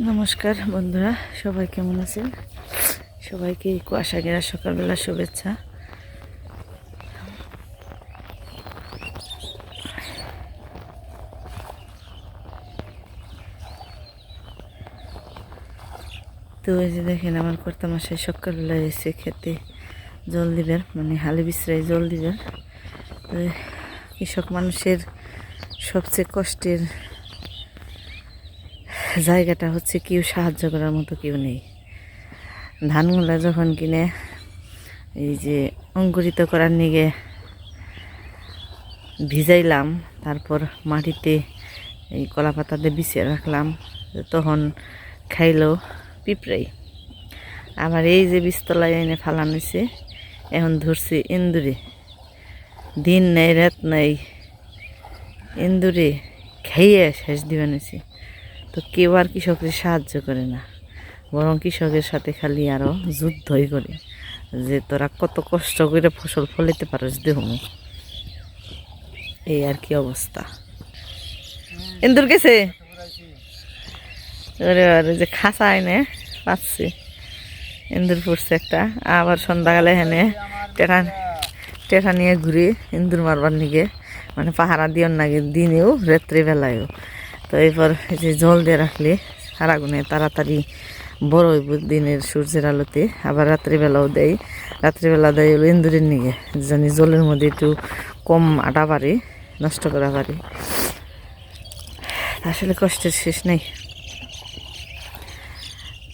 নমস্কার বন্ধুরা, সবাই কেমন আছেন? সবাইকে এই কুয়াশা ঘেরা সকালবেলা শুভেচ্ছা। তো এই যে দেখেন, আমার কর্তামশাই সকালবেলা এসে খেতে জল দিবেন, মানে হালি বিছরাই জল দিবেন। তো কৃষক মানুষের সবচেয়ে কষ্টের জায়গাটা হচ্ছে কেউ সাহায্য করার মতো কেউ নেই। ধানগুলা যখন কিনে এই যে অঙ্কুরিত করার নিগে ভিজাইলাম, তারপর মাটিতে এই কলা পাতা দিয়ে বিছিয়ে রাখলাম, তখন খাইলো পিঁপড়াই। আবার এই যে বীজতলায় এনে ফালানো হয়েছে, এখন ধরছে ইন্দুরে, দিন নেই রাত নেই ইন্দুরে খাইয়ে শেষ দিবেন হয়েছে। তো কেউ আর কৃষকের সাহায্য করে না, বরং কৃষকের সাথে খালি আরও যুদ্ধই করে যে তোরা কত কষ্ট করে ফসল ফলাইতে পারিস দেখুন। এই আর কি অবস্থা। ইন্দুর গেছে যে খাঁচা এনে পাচ্ছি, ইন্দুর পড়ছে একটা। আবার সন্ধ্যাকালে হেনে টেটা নিয়ে ঘুরে ইন্দুর মারবার নিগে, মানে পাহারা দিওর নাগে দিনেও রাত্রিবেলায়ও। তো এরপর এই যে জল দিয়ে রাখলে সারাগুনে তাড়াতাড়ি বড় হইব দিনের সূর্যের আলোতে। আবার রাত্রিবেলাও দেয়, রাত্রিবেলা দেয় হলো ইন্দুরের নিগে, জানি জলের মধ্যে একটু কম আটা পারে, নষ্ট করা পারে। আসলে কষ্টের শেষ নেই।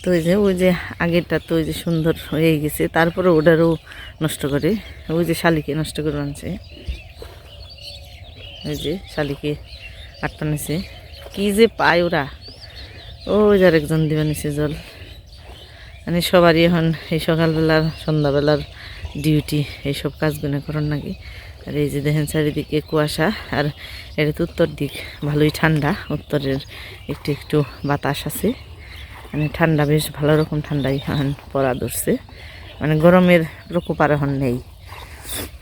তো ওই যে আগেরটা তো ওই যে সুন্দর হয়ে গেছে, তারপরে ওটারও নষ্ট করে, ওই যে শালিকে নষ্ট করে আনছে। ওই যে শালিকে আটটা নিছে, কি যে পায় ওরা। ওই যে আরেকজন দিবা নিছে জল। মানে সবারই এখন এই সকালবেলার সন্ধ্যাবেলার ডিউটি এইসব কাজগুলো করার নাকি। আর এই যে দেখেন চারিদিকে কুয়াশা, আর এটা তো উত্তর দিক, ভালোই ঠান্ডা, উত্তরের একটু একটু বাতাস আছে, মানে ঠান্ডা, বেশ ভালো রকম ঠান্ডাই এখন পড়া ধরছে। মানে গরমের প্রকোপ আর এখন নেই,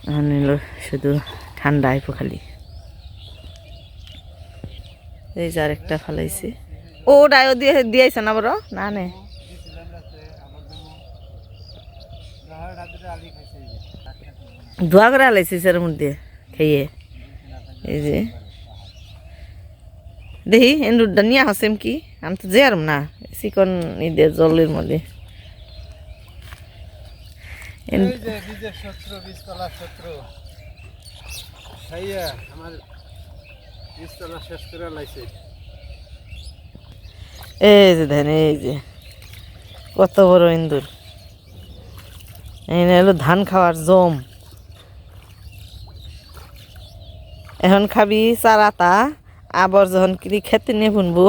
এখন হলো শুধু ঠান্ডা আইপো খালি। এই যে আরেকটা ফালাইছি, ও ডায়ও দিয়েছে না বড় না নে ধোয়া করে আলাইছিস এর মধ্যে খেয়ে। এই যে দেখি এন্দুরটা নিয়ে হাসেম কি, আমি তো যে আর না চিকন ঈদের জলের মধ্যে। এই যে দেখেন, এই যে কত বড় ইন্দুর। এই হলো ধান খাওয়ার জম। এখন খাবি চারাতা, আবার যখন কি খেতে নিয়ে বুনবো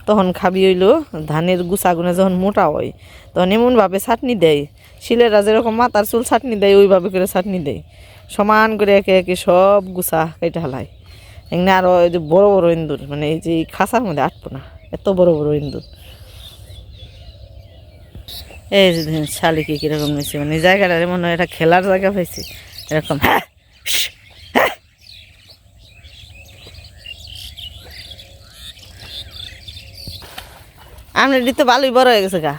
তখন খাবি হইলো ধানের গুছাগুনে যখন মোটা হয়, তখন এমনভাবে ছাটনি দেয়, শিলেরা যেরকম মাথার চুল ছাটনি দেয় ওইভাবে করে ছাটনি দেয়, সমান করে একে একে সব গুছা কেটে হালায়। এখানে আরও এই যে বড় বড় ইন্দুর, মানে এই যে খাঁচার মধ্যে আটবো না, এত বড় বড় ইন্দুর। এই যে দেখেন শালিকে কীরকম নিয়েছে, মানে জায়গাটা মনে হয় এটা খেলার জায়গা পাইছে এরকম। হ্যাঁ, আমনেরটি তো ভালোই বড় হয়ে গেছে গা।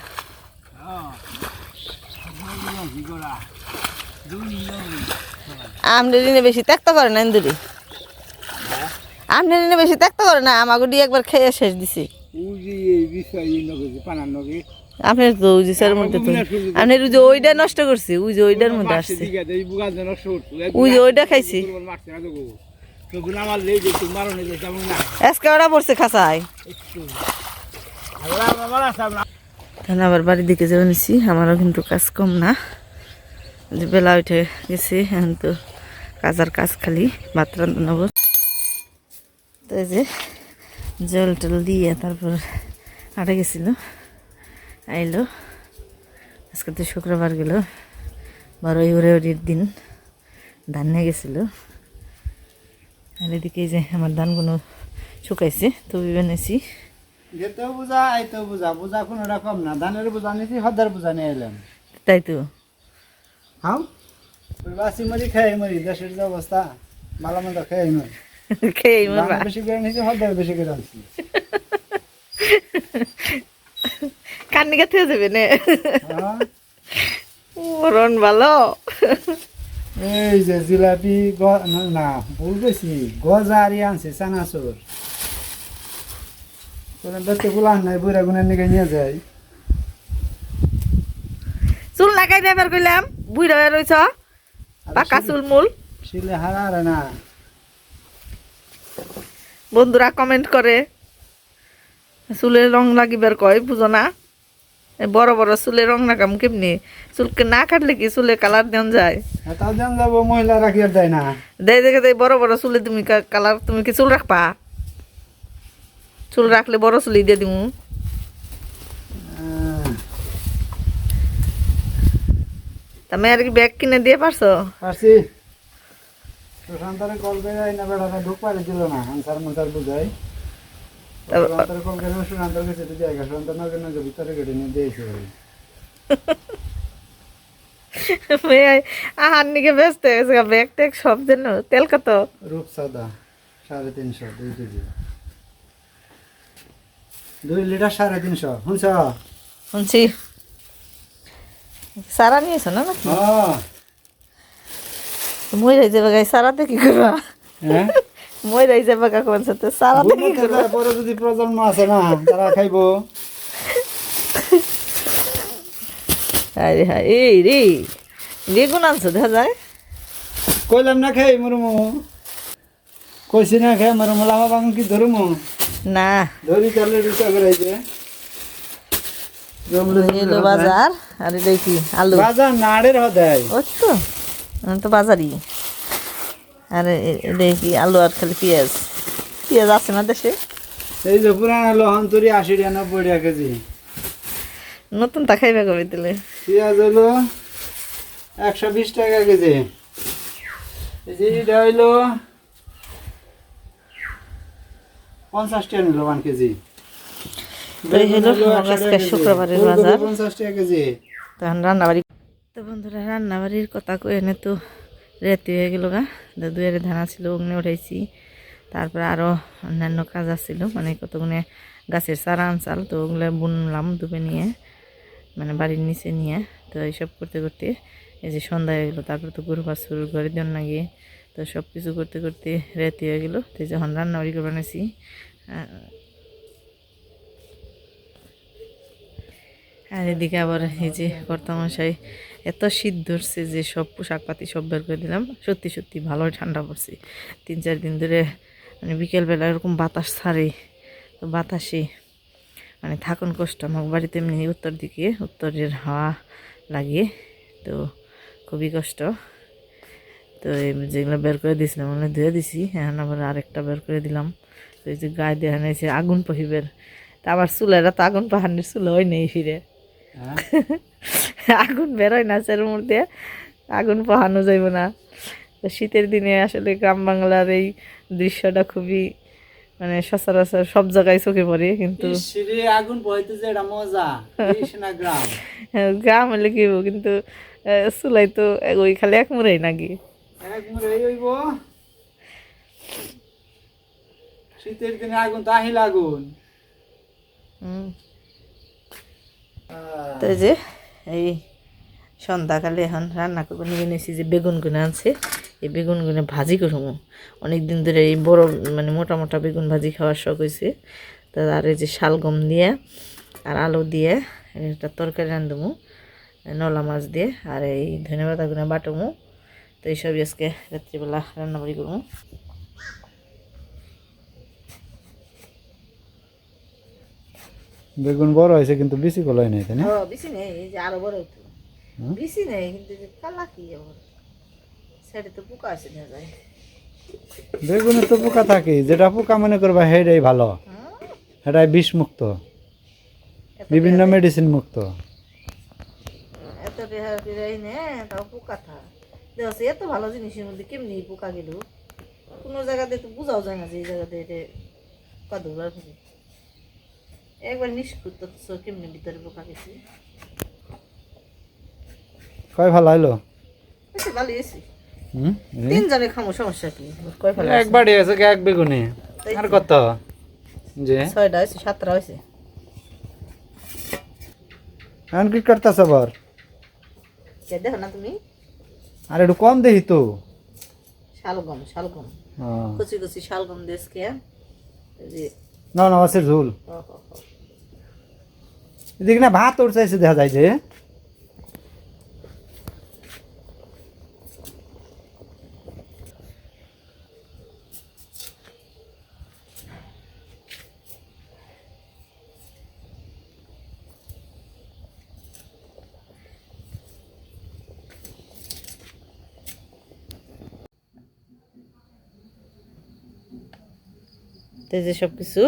আমনের দিনে বেশি ত্যাক্ত করে না ইন্দুরি, আমনের দিনে বেশি ত্যাক্ত করে না, আমাকে দিয়ে একবার খেয়ে শেষ দিছি। আপনার তো ওই যে স্যার মধ্যে তো আপনার ওই যে ওইটা নষ্ট করছি, ওই যে ওইটার মধ্যে আসছে, ওই যে ওইটা খাইছি। আজকে ওরা পড়ছে খাঁচায়। তাহলে আবার বাড়ির দিকে যাওয়া নিছি, আমারও কিন্তু কাজ কম না, যে বেলা উঠে গেছি, এখন তো কাজার কাজ খালি ভাত রান্না নেব। তো এই যে জল টল দিয়ে তারপর আটে গেছিল, আইলো। আজকে তো শুক্রবার গেল, 12ই ফেব্রুয়ারির দিন ধান নিয়ে গেছিল। আর এদিকে যে আমার ধানগুলো শুকাইছে, তো বানিয়েছি। যেতেও বোঝা আইতেও বোঝা, বোঝা কোনো রকম না, ধানের বোঝা নিয়েছি, হদার বোঝা নিয়ে এলাম। তাই তো হাও বাসি মরি খেয়ে মরি, দেশের যে অবস্থা, ভালো মন্দ খেয়ে মরি, খেয়ে বেশি করে নিয়েছি, হদার বেশি করে আনছি। নিকে থেকে যাবে নে হ্যাঁ? মরণ ভালো এই যে জিলাপি না ভুল গেছি গজারি আনছে চানাচুর তোরা দেখতে গুলো আন নাই বুড়া গুনের নিকে নিয়ে যায় চুল না কাই ড্রাইভার কইলাম বুইরা হয়ে রইছ পাকা চুল মূল শিলে হারা রে না বন্ধুরা কমেন্ট করে চুলের রং লাগিবার কয় বুঝো না এই বড় বড় চুলের রং লাগাম কেমনি চুলকে না কাটলে কি চুলে কালার দেন যায় তাও দেন যাবো মহিলা রাখি আর দেয় না দেয় দেখে দেয় বড় বড় চুলে তুমি কালার তুমি কি চুল রাখবা চুল রাখলে বড় চুলি দিয়ে দিমু তা মেয়ের কি ব্যাগ কিনে দিয়ে পারছো পারছি সুশান্তরে কল করে না বেড়াটা ঢুক পারে দিল না আনসার মনসার বুঝাই সুশান্তরে কল করে সুশান্তর কাছে তো জায়গা সুশান্তর নগে নগে ভিতরে কেটে নিয়ে দিয়েছে মেয়ে আহার নিকে ব্যস্ত হয়েছে ব্যাগ ট্যাগ সব যেন তেল কত রূপসাদা 350 2 কেজি 2 লিটার 350 শুনছ শুনছি সারা নিয়েছো না নাকি হ্যাঁ মই রাই যাবে গাই সারাতে কি করবা হ্যাঁ মই রাই যাবে গা কোন সাথে সারাতে কি করবা পরে যদি প্রজন্ম আছে না তারা খাইবো আরে হ্যাঁ এই রে বেগুন আনছো দেখা যায় কইলাম না খাই মরমু কইছি না খাই মরমু লামা বাগুন কি ধরমু না ধরি তাহলে রুটা করাইছে এলো বাজার আর দেখি আলু বাজার নাড়ের হদাই ওই তো আমি তো বাজারই আর দেখি আলু আর খালি পেঁয়াজ পেঁয়াজ আছে না দেশে এই যে পুরানা লহন তরি 80 টাকা 90 টাকা কেজি নতুন তা খাইবে কবে দিলে পেঁয়াজ হলো 120 টাকা কেজি এই যে এটা হইলো 50 টাকা নিল 1 কেজি তো এই হলো আমার আজকে শুক্রবারের বাজার 50 টাকা কেজি তখন রান্নাবাড়ি তো বন্ধুরা রান্নাবাড়ির কথা কই এনে তো রেতি হয়ে গেল গা দুয়ের ধানা ছিল অগ্নি উঠাইছি তারপরে আরও অন্যান্য কাজ আসছিল মানে কতগুলো গাছের চারা আনচাল তো ওগুলো বুনলাম দুবে নিয়ে মানে বাড়ির নিচে নিয়ে তো এইসব করতে করতে এই যে সন্ধ্যা হয়ে গেলো তারপরে তো গরু বাছুর ঘরে দেন লাগিয়ে তো সব কিছু করতে করতে রেতি হয়ে গেলো তো যখন রান্নাবাড়ি করে বানাইছি আর এদিকে আবার এই যে কর্তামশাই এত শীত ধরছে যে সব পোশাক পাতি সব বের করে দিলাম সত্যি সত্যি ভালোই ঠান্ডা পড়ছে 3-4 দিন ধরে মানে বিকেলবেলা এরকম বাতাস ছাড়ে তো বাতাসে মানে থাকুন কষ্ট আমার বাড়িতে এমনি উত্তর দিকে উত্তরের হাওয়া লাগে তো খুবই কষ্ট তো যেগুলো বের করে দিয়েছিলাম ওগুলো ধুয়ে দিছি এখন আবার আরেকটা বের করে দিলাম তো এই যে গায়ে দেওয়া নিয়েছে আগুন পহিবের তা আবার চুলেরা তো আগুন পাহাড়ের চুল হয় নেই ফিরে আগুন বেরোয় না সের মধ্যে আগুন পোহানো যাইব না তো শীতের দিনে আসলে গ্রাম বাংলার এই দৃশ্যটা খুবই মানে সচরাচর সব জায়গায় চোখে পড়ে কিন্তু আগুন পোহাইতে যে এটা মজা না গ্রাম গ্রাম হলে কি হইব কিন্তু চুলাই তো ওই খালি এক মুড়াই নাকি এক মুড়াই হইব শীতের দিনে আগুন তো আহিল আগুন তো যে এই সন্ধ্যাকালে এখন রান্না করবো নিয়ে নিয়েছি যে বেগুন গুনে আনছে এই বেগুন গুনে ভাজি করবো অনেক দিন ধরে এই বড় মানে মোটা মোটা বেগুন ভাজি খাওয়ার শখ হয়েছে তো আর এই যে শালগম দিয়ে আর আলু দিয়ে একটা তরকারি রান্ধবো নলা মাছ দিয়ে আর এই ধনেপাতা গুনে বাটবো তো এইসবই আজকে রাত্রিবেলা রান্নাবাড়ি করবো বেগুন বড় হয়েছে কিন্তু বেশি গলাই নাই তাই না বেশি নেই এই যে আরো বড় হইতো বেশি নেই কিন্তু কালা কি আবার সেটা তো পোকা আছে দেখা যায় বেগুনে তো পোকা থাকে যেটা পোকা মনে করবা সেটাই ভালো সেটাই বিষ মুক্ত বিভিন্ন মেডিসিন মুক্ত এত রেহাই নে তাও পোকা থাক দেখছি এত ভালো জিনিসের মধ্যে কেমনি পোকা গেল কোনো জায়গাতে তো বোঝাও যায় না যে এই জায়গাতে এটা কাদুবার থাকে একবার নিষ্কৃত তো কেমনি ভিতরে পোকা গেছে কয় ভালো হইলো আচ্ছা ভালো এসি 3 জনে খামো সমস্যা কি কয় ভালো একবারই আছে এক বেগুনে আর কত যে 6টা হয়েছে 7টা হয়েছে এখন কি করতেছ আবার? দেখো না তুমি আর একটু কম দেখি তো। শালগম কচি কচি শালগম দেশকে না না মাছের ঝোল। এদিকে না ভাত ওর চাইছে দেখা যায় যে। তো যে সব কিছু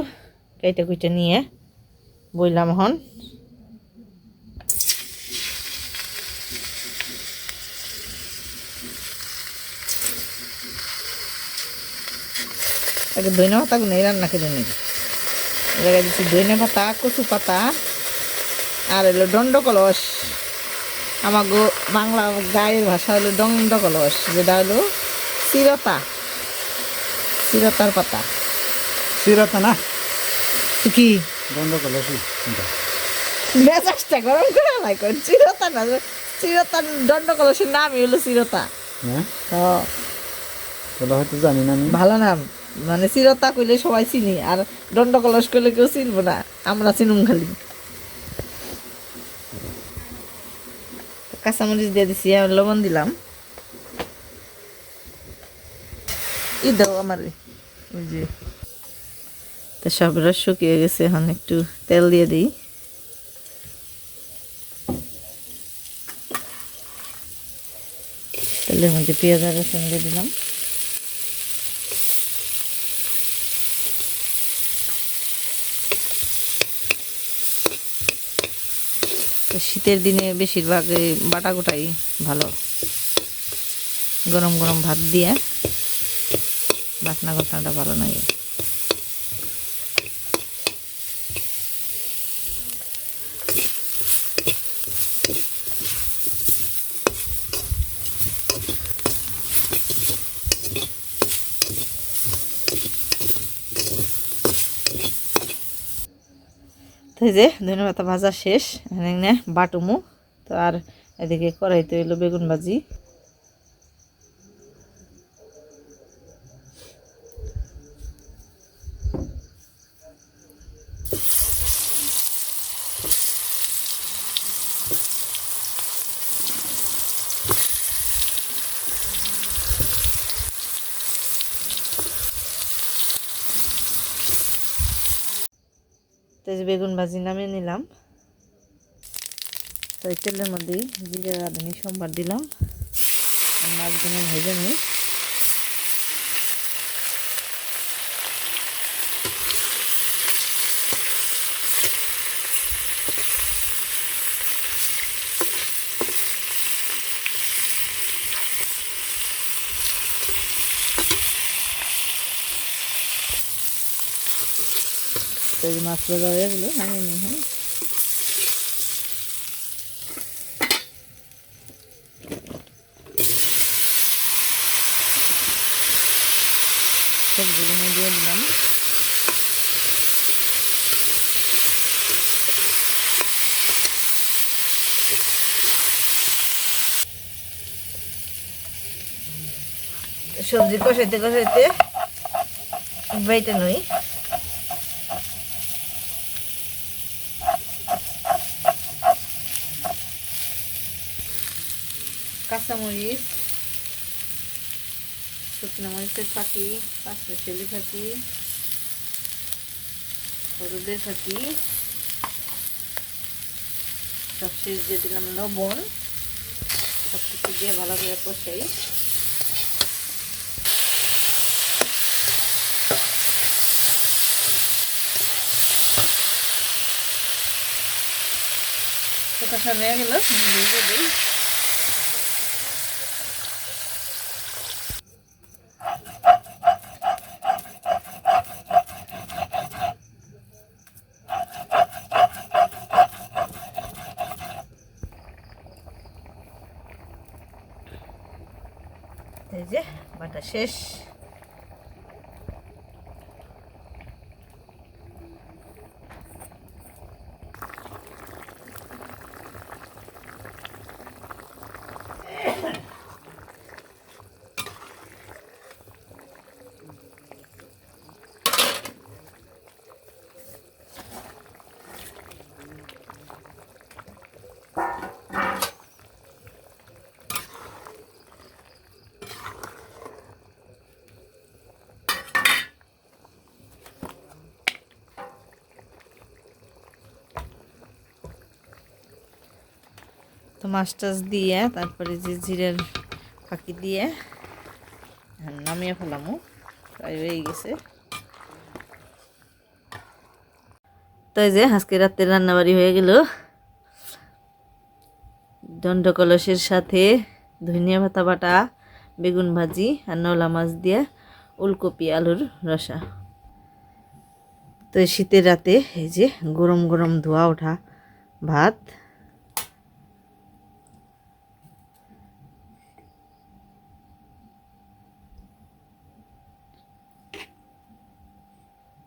কেটে কুইটে নিয়ে বইলাম এখন আগে ধনে পাতা গুলো রান্না করে নেবে এ জায়গায় দিচ্ছি ধনে পাতা কচু পাতা আর হলো দণ্ড কলস আমার বাংলা গায়ের ভাষা হলো দণ্ড কলস যেটা হলো চিরতার পাতা সিরতা না কি বন্ধ করলো কি মেজাজটা গরম করে নাই কোন চিরতা না চিরতার দণ্ড কলসের নামই হলো চিরতা হ্যাঁ হ্যাঁ তাহলে হয়তো জানি না আমি। ভালো নাম মানে চিরতা কইলে সবাই চিনি আর দণ্ড কলস কইলে কেউ চিনবো না আমরা চিনুম খালি কাঁচামরিচ দিয়ে দিছি আর লবণ দিলাম ই দাও আমার ওই যে তো সব রস শুকিয়ে গেছে এখন একটু তেল দিয়ে দিই তেলের মধ্যে পেঁয়াজ আর রসুন দিয়ে দিলাম তো শীতের দিনে বেশিরভাগ বাটা গোটাই ভালো গরম গরম ভাত দিয়ে বাটনা ঘটনাটা ভালো লাগে তো এই যে ধনে পাতা ভাজা শেষ এখানে বাটুমু তো আর এদিকে কড়াইতে হইলো বেগুন ভাজি তো এই যে বেগুন ভাজি নামিয়ে নিলাম তো এই তেলের মধ্যেই জিরে রাঁধুনি সোমবার দিলাম মাছগুলো ভেজে নিই তো এই মাছ ভাজা হয়ে গেলো নামিয়ে নিই হ্যাঁ সবজিগুলো দিয়ে দিলাম সবজি কষাইতে কষাইতে বাইটে নই কাঁচামরিচ শুকনো মরিচের ফাঁকি পাঁচমিশালি ফাঁকি হলুদের ফাঁকি সব শেষ দিয়ে দিলাম লবণ সব কিছু দিয়ে ভালো করে কষাই কষা হয়ে গেল দিয়ে দিই এই যে বাটা শেষ তো মাছ টাছ দিয়ে তারপরে যে জিরের ফাঁকি দিয়ে নামিয়ে ফেলামো, প্রায় হয়ে গেছে। তো এই যে আজকে রাতের রান্নাবাড়ি হয়ে গেল। দণ্ড কলসের সাথে ধনিয়া পাতা বাটা, বেগুন ভাজি আর নলা মাছ দিয়ে ওলকপি আলুর রসা। তো এই শীতের রাতে এই যে গরম গরম ধোয়া ওঠা ভাত।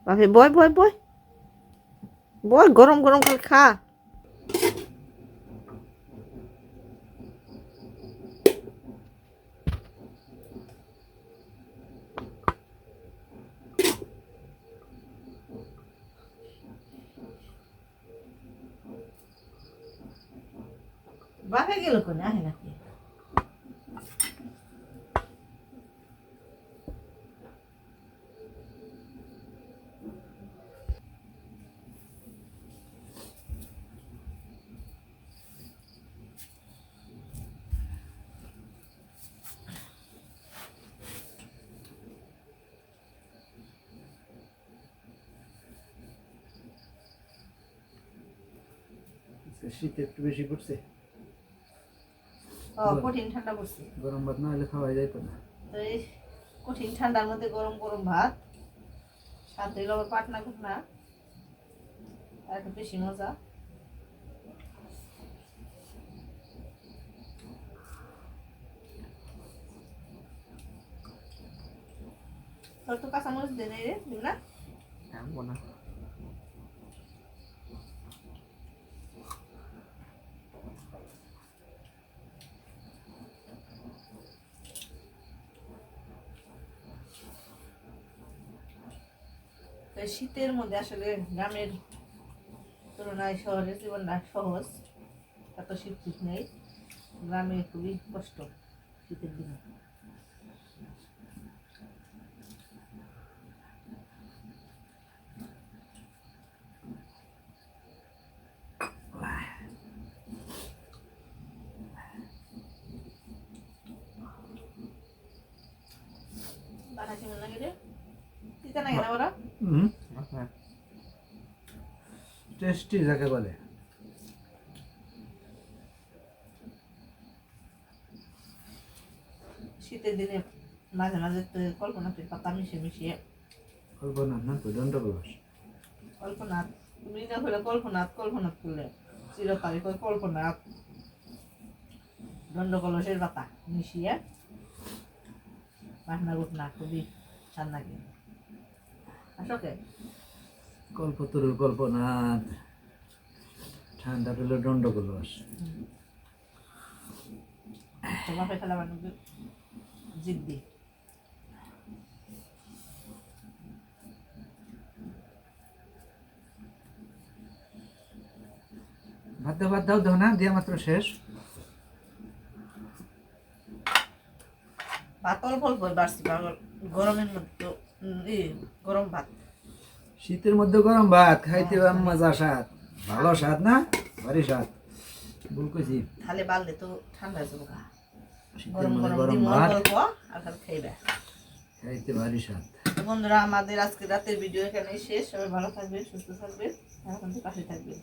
বাপে বয় বয় বয় বয়, গরম গরম খালি খা। বাপে গেল কোনে, আহে নাকি? শীত একটু বেশি পড়ছে, কঠিন ঠান্ডা পড়ছে। গরম ভাত না হলে খাওয়া যাইতো না। তো এই কঠিন ঠান্ডার মধ্যে গরম গরম ভাত, সাথে আবার পাটনা কুটনা, আর একটু বেশি মজা। তোর তো কাঁচামরিচ দে নাই রে, দিব না? আনবো না। তো এই শীতের মধ্যে আসলে গ্রামের তুলনায় শহরের জীবনটা সহজ, এত শীত শীত নেই। গ্রামে খুবই কষ্ট শীতের দিনে। বাটা কেমন লাগে রে? তিতা লাগে না ওরা? টেস্টি যাকে বলে। শীতের দিনে মাঝে মাঝে তো কল্পনাতের পাতা মিশিয়ে মিশিয়ে। কল্পনা না তো দণ্ড কলস। কল্পনাথ, তুমি না হলে কল্পনাথ, কল্পনাথ করলে চিরকালে কয় কল্পনাথ। দণ্ড কলসের পাতা মিশিয়ে পাটনা গুটনা খুবই স্বাদ লাগে। আসকে কল্পতরুর কল্পনা, ঠান্ডা পেলে দণ্ড কলস। বাপে খেলা বানাবে জিদ্দি। ভাত দাও দাও না, দিয়া মাত্র শেষ। ভাত অল্প অল্প বাড়ছি, গরমের মধ্যে তো গরম ভাত। শীতের মধ্যে গরম ভাত খাইতে মজা, স্বাদ ভালো, স্বাদ না ভারী স্বাদ। ভুল কইছি। তাহলে বাললে তো ঠান্ডা হয়ে যাবো। শীতের গরম মধ্যে গরম গরম দিমো ভাত অল্প আর খালি খাইবে। খাইতে ভারী স্বাদ। তো বন্ধুরা, আমাদের আজকে রাতের ভিডিও এখানেই শেষ। সবাই ভালো থাকবেন, সুস্থ থাকবেন, এখন পাশে থাকবেন।